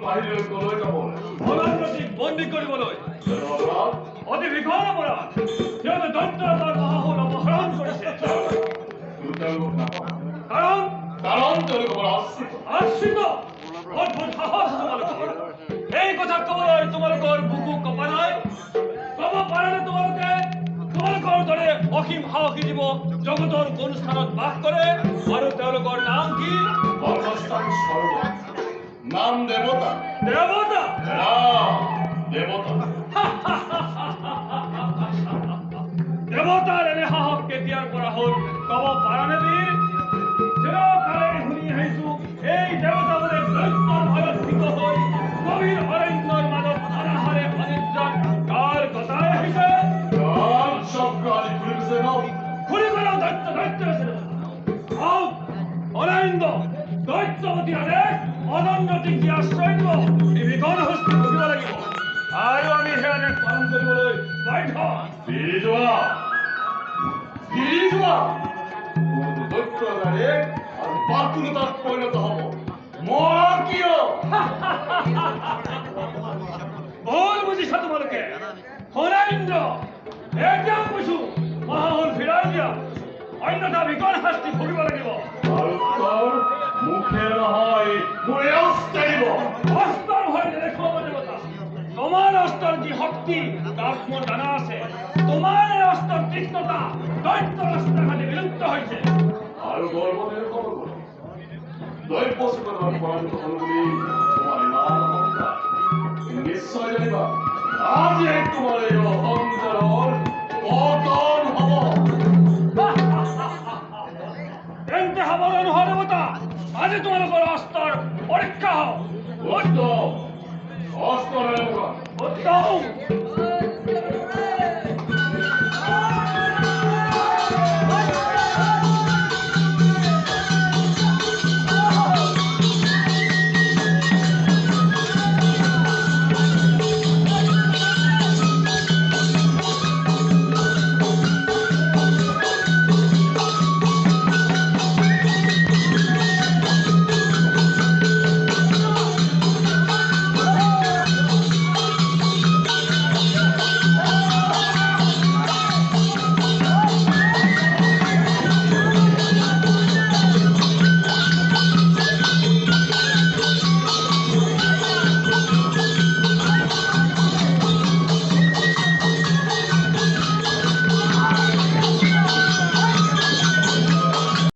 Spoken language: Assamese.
বাহিৰে কলৈ যাব অনান্যটিক বন্দী কৰিবলৈ অতি বিঘৰ অপৰাধ সিহঁতে দৈত্যতাৰ মহাসুল অপহৰণ কৰিছে কাৰণ তেওঁলোকৰ আশ্ৰিত অদ্ভুত সাহস তোমালোকৰ এই কথা ক'বলৈ তোমালোকৰ বুকু কঁপা নাই ক'ব পাৰানে তোমালোকৰ দৰে অসীম সাহসী জীৱ জগতৰ কোন স্থানত বাস কৰে আৰু তেওঁলোকৰ নাম কি নাম দেৱতা দেৱতা দেৱতা দেৱতাৰ এনে সাহস কেতিয়াৰ পৰা হ'ল ক'ব পাৰানে বীৰ চিৰকালে শুনি আহিছো এই দেৱতা বোলে দৈত্যৰ ভয়ত ভীত হৈ গভীৰ অৰণ্যৰ মাজত অনাহাৰে অনিদ্ৰাত কাল কটাই আহিছে খুলি গ'লেও দৈত্য আছে অৰণ্য দৈত্যৱতী আদেশ অনন্যটিক দি আশ্ৰয় দিব বিকল হস্তি ভুগিব লাগিব আৰু আমি সেই আদেশ পালন কৰিবলৈ বাধ্য বাতুলতাত পৰিণত হ'ব মৰা কিয় ভুল বুজিছা তোমালোকে হৰেন্দ্ৰ এতিয়া কৈছো মহাসুল ফিৰাই দিয়া অন্যথা বিকল শাস্তি ভুগিব লাগিব মুখে নহয় মোৰে অস্ত্ৰৰ ভয় নেদেখুৱাব দেৱতা তোমাৰ অস্ত্ৰৰ যি শক্তি তাত মোৰ জানা আছে তোমাৰ এই অস্ত্ৰৰ তীক্ষ্ণতা দৈত্য ৰাস্তাঘাটে বিলুপ্ত হৈছে আৰু গৰ্বতে ক'ব দৈব্য চুকনৰ পৰাজিত হ'ল বুলি তোমাৰ ইমান অহংকাৰ নিশ্চয় জানিবা আজি তোমাৰ এই অহংকাৰৰ পতন হ'ব তেন্তে সাৱধান নোহোৱা দেৱতা আজি তোমালোকৰ অস্ত্ৰৰ পৰীক্ষা হওক অস্ত্ৰ উত্তম